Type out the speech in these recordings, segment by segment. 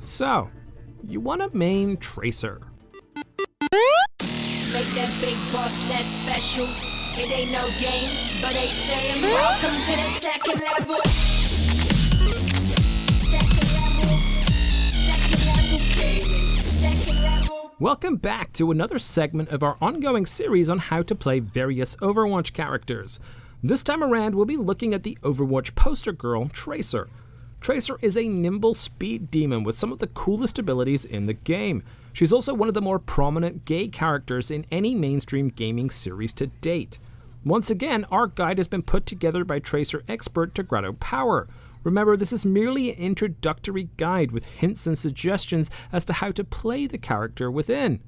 So, you want to main Tracer. Make that big boss less special. It ain't no game, but they saying welcome to the second level. Second level. Welcome back to another segment of our ongoing series on how to play various Overwatch characters. This time around, we'll be looking at the Overwatch poster girl, Tracer. Tracer is a nimble speed demon with some of the coolest abilities in the game. She's also one of the more prominent gay characters in any mainstream gaming series to date. Once again, our guide has been put together by Tracer expert TigratoPower. Remember, this is merely an introductory guide with hints and suggestions as to how to play the character within.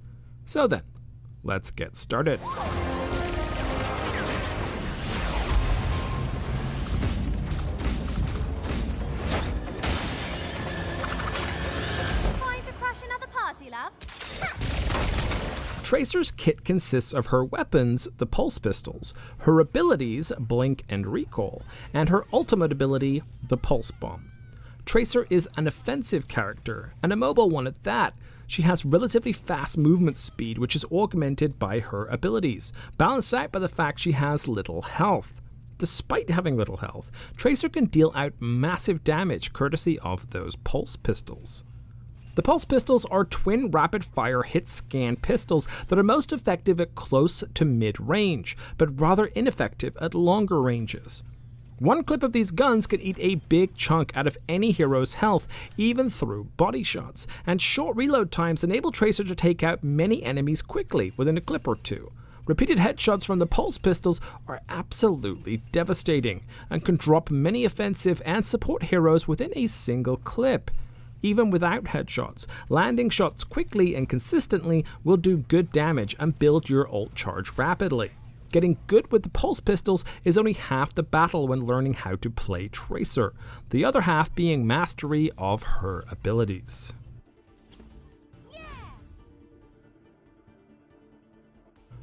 So then, let's get started. Tracer's kit consists of her weapons, the pulse pistols, her abilities, blink and recall, and her ultimate ability, the pulse bomb. Tracer is an offensive character, and a mobile one at that. She has relatively fast movement speed, which is augmented by her abilities, balanced out by the fact she has little health. Despite having little health, Tracer can deal out massive damage courtesy of those pulse pistols. The pulse pistols are twin rapid-fire hit-scan pistols that are most effective at close to mid-range, but rather ineffective at longer ranges. One clip of these guns can eat a big chunk out of any hero's health, even through body shots, and short reload times enable Tracer to take out many enemies quickly within a clip or two. Repeated headshots from the pulse pistols are absolutely devastating, and can drop many offensive and support heroes within a single clip. Even without headshots, landing shots quickly and consistently will do good damage and build your ult charge rapidly. Getting good with the pulse pistols is only half the battle when learning how to play Tracer, the other half being mastery of her abilities.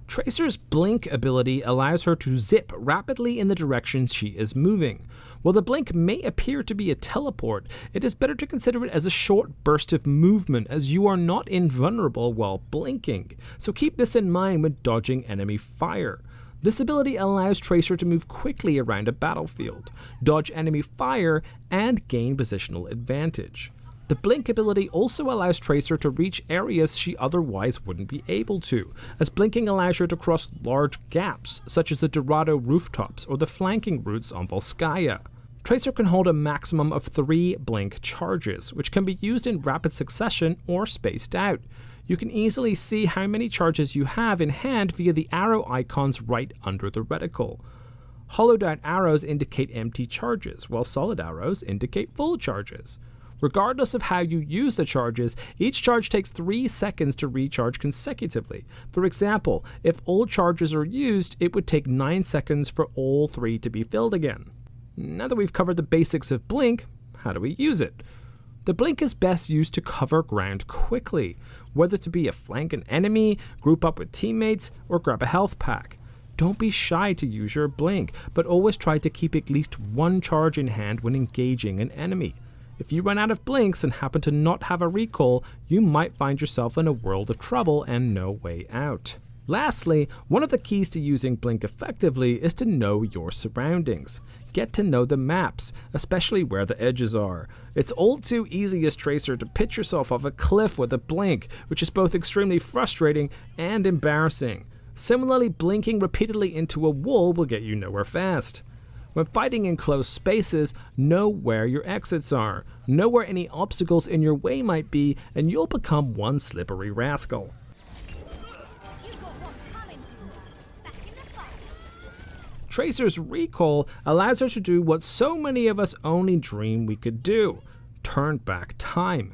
Tracer's blink ability allows her to zip rapidly in the direction she is moving. While the blink may appear to be a teleport, it is better to consider it as a short burst of movement, as you are not invulnerable while blinking, so keep this in mind when dodging enemy fire. This ability allows Tracer to move quickly around a battlefield, dodge enemy fire, and gain positional advantage. The blink ability also allows Tracer to reach areas she otherwise wouldn't be able to, as blinking allows her to cross large gaps, such as the Tigrato rooftops or the flanking routes on Volskaya. Tracer can hold a maximum of 3 blink charges, which can be used in rapid succession or spaced out. You can easily see how many charges you have in hand via the arrow icons right under the reticle. Hollowed out arrows indicate empty charges, while solid arrows indicate full charges. Regardless of how you use the charges, each charge takes 3 seconds to recharge consecutively. For example, if all charges are used, it would take 9 seconds for all 3 to be filled again. Now that we've covered the basics of blink, how do we use it? The blink is best used to cover ground quickly, whether to be a flank an enemy, group up with teammates, or grab a health pack. Don't be shy to use your blink, but always try to keep at least 1 charge in hand when engaging an enemy. If you run out of blinks and happen to not have a recall, you might find yourself in a world of trouble and no way out. Lastly, one of the keys to using blink effectively is to know your surroundings. Get to know the maps, especially where the edges are. It's all too easy as Tracer to pitch yourself off a cliff with a blink, which is both extremely frustrating and embarrassing. Similarly, blinking repeatedly into a wall will get you nowhere fast. When fighting in close spaces, know where your exits are, know where any obstacles in your way might be, and you'll become one slippery rascal. Tracer's recall allows her to do what so many of us only dream we could do: turn back time.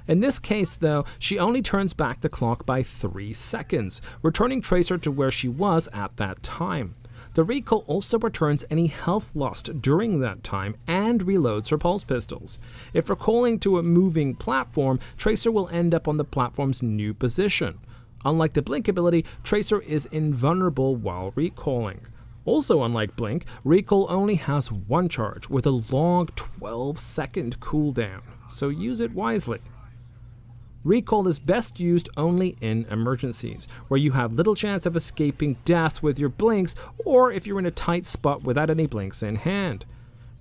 In this case, though, she only turns back the clock by 3 seconds, returning Tracer to where she was at that time. The recall also returns any health lost during that time and reloads her pulse pistols. If recalling to a moving platform, Tracer will end up on the platform's new position. Unlike the blink ability, Tracer is invulnerable while recalling. Also unlike blink, recall only has 1 charge with a long 12-second cooldown, so use it wisely. Recall is best used only in emergencies, where you have little chance of escaping death with your blinks, or if you're in a tight spot without any blinks in hand.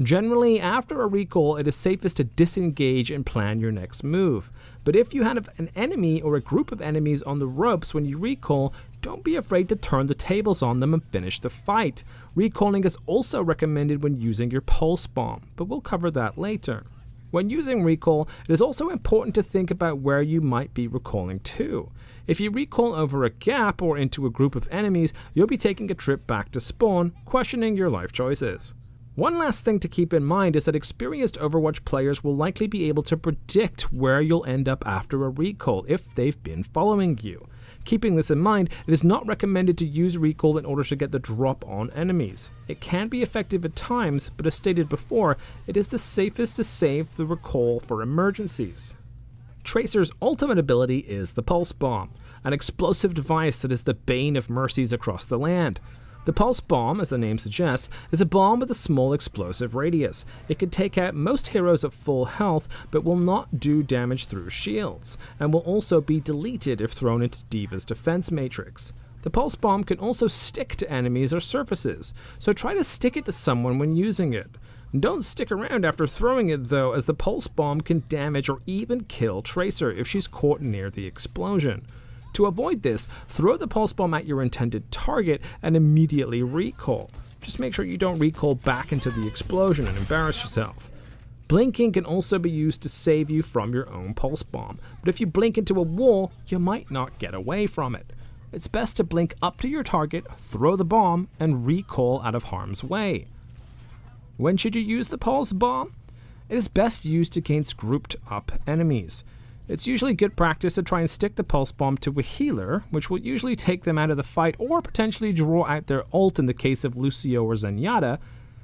Generally, after a recall, it is safest to disengage and plan your next move. But if you have an enemy or a group of enemies on the ropes when you recall, don't be afraid to turn the tables on them and finish the fight. Recalling is also recommended when using your pulse bomb, but we'll cover that later. When using recall, it is also important to think about where you might be recalling to. If you recall over a gap or into a group of enemies, you'll be taking a trip back to spawn, questioning your life choices. One last thing to keep in mind is that experienced Overwatch players will likely be able to predict where you'll end up after a recall if they've been following you. Keeping this in mind, it is not recommended to use recall in order to get the drop on enemies. It can be effective at times, but as stated before, it is the safest to save the recall for emergencies. Tracer's ultimate ability is the Pulse Bomb, an explosive device that is the bane of mercies across the land. The Pulse Bomb, as the name suggests, is a bomb with a small explosive radius. It can take out most heroes at full health, but will not do damage through shields, and will also be deleted if thrown into D.Va's defense matrix. The Pulse Bomb can also stick to enemies or surfaces, so try to stick it to someone when using it. Don't stick around after throwing it though, as the Pulse Bomb can damage or even kill Tracer if she's caught near the explosion. To avoid this, throw the Pulse Bomb at your intended target and immediately recall. Just make sure you don't recall back into the explosion and embarrass yourself. Blinking can also be used to save you from your own Pulse Bomb, but if you blink into a wall, you might not get away from it. It's best to blink up to your target, throw the bomb, and recall out of harm's way. When should you use the Pulse Bomb? It is best used against grouped up enemies. It's usually good practice to try and stick the Pulse Bomb to a healer, which will usually take them out of the fight or potentially draw out their ult in the case of Lucio or Zenyatta.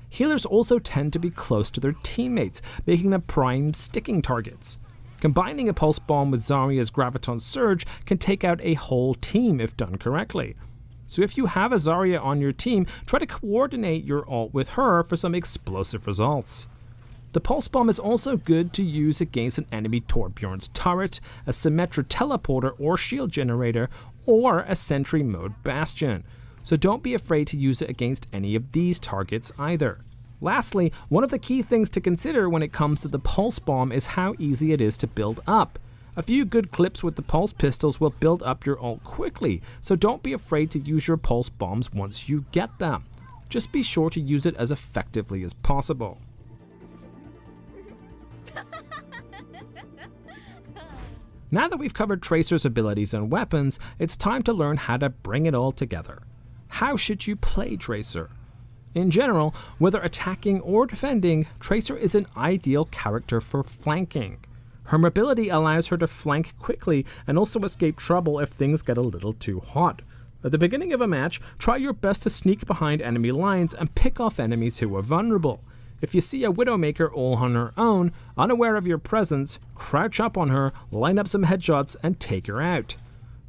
Healers also tend to be close to their teammates, making them prime sticking targets. Combining a Pulse Bomb with Zarya's Graviton Surge can take out a whole team if done correctly. So if you have a Zarya on your team, try to coordinate your ult with her for some explosive results. The Pulse Bomb is also good to use against an enemy Torbjorn's turret, a Symmetra teleporter or shield generator, or a sentry mode bastion. So don't be afraid to use it against any of these targets either. Lastly, one of the key things to consider when it comes to the Pulse Bomb is how easy it is to build up. A few good clips with the Pulse Pistols will build up your ult quickly, so don't be afraid to use your Pulse Bombs once you get them. Just be sure to use it as effectively as possible. Now that we've covered Tracer's abilities and weapons, it's time to learn how to bring it all together. How should you play Tracer? In general, whether attacking or defending, Tracer is an ideal character for flanking. Her mobility allows her to flank quickly and also escape trouble if things get a little too hot. At the beginning of a match, try your best to sneak behind enemy lines and pick off enemies who are vulnerable. If you see a Widowmaker all on her own, unaware of your presence, crouch up on her, line up some headshots, and take her out.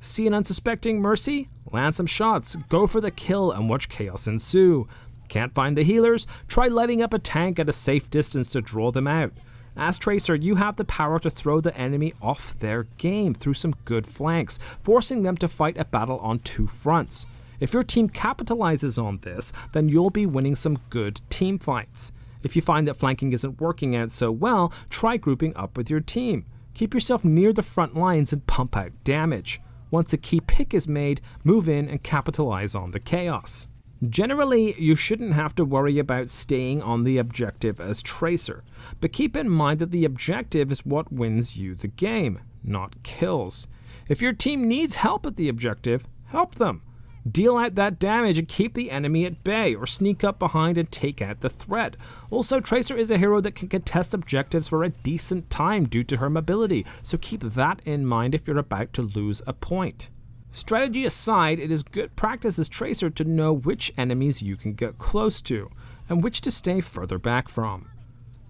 See an unsuspecting Mercy? Land some shots, go for the kill, and watch chaos ensue. Can't find the healers? Try lighting up a tank at a safe distance to draw them out. As Tracer, you have the power to throw the enemy off their game through some good flanks, forcing them to fight a battle on two fronts. If your team capitalizes on this, then you'll be winning some good team fights. If you find that flanking isn't working out so well, try grouping up with your team. Keep yourself near the front lines and pump out damage. Once a key pick is made, move in and capitalize on the chaos. Generally, you shouldn't have to worry about staying on the objective as Tracer, but keep in mind that the objective is what wins you the game, not kills. If your team needs help at the objective, help them. Deal out that damage and keep the enemy at bay, or sneak up behind and take out the threat. Also, Tracer is a hero that can contest objectives for a decent time due to her mobility, so keep that in mind if you're about to lose a point. Strategy aside, it is good practice as Tracer to know which enemies you can get close to, and which to stay further back from.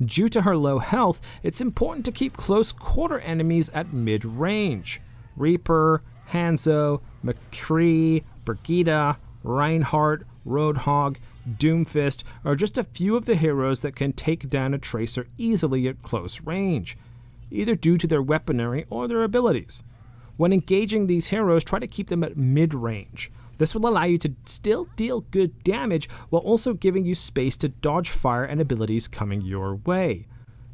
Due to her low health, it's important to keep close quarter enemies at mid-range. Reaper, Hanzo, McCree, Brigitte, Reinhardt, Roadhog, Doomfist are just a few of the heroes that can take down a Tracer easily at close range. either due to their weaponry or their abilities. When engaging these heroes, try to keep them at mid-range. This will allow you to still deal good damage while also giving you space to dodge fire and abilities coming your way.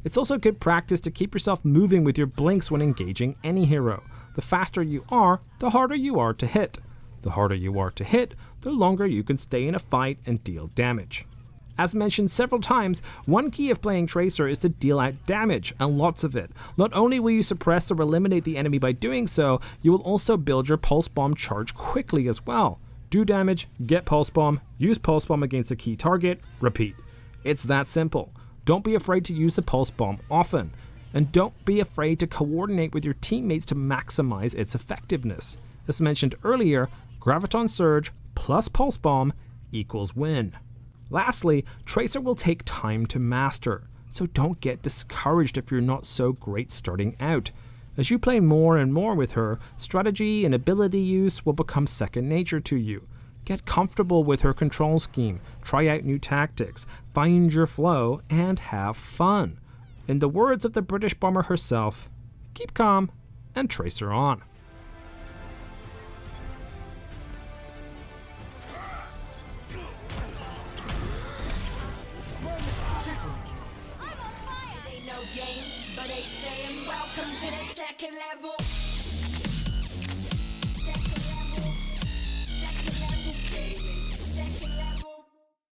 It's also good practice to keep yourself moving with your blinks when engaging any hero. The faster you are, the harder you are to hit. The harder you are to hit, the longer you can stay in a fight and deal damage. As mentioned several times, one key of playing Tracer is to deal out damage, and lots of it. Not only will you suppress or eliminate the enemy by doing so, you will also build your Pulse Bomb charge quickly as well. Do damage, get Pulse Bomb, use Pulse Bomb against a key target, repeat. It's that simple. Don't be afraid to use the Pulse Bomb often, and don't be afraid to coordinate with your teammates to maximize its effectiveness. As mentioned earlier, Graviton Surge plus Pulse Bomb equals win. Lastly, Tracer will take time to master, so don't get discouraged if you're not so great starting out. As you play more and more with her, strategy and ability use will become second nature to you. Get comfortable with her control scheme, try out new tactics, find your flow, and have fun. In the words of the British bomber herself, keep calm and Tracer on. It ain't no game, but they saying welcome to the second level.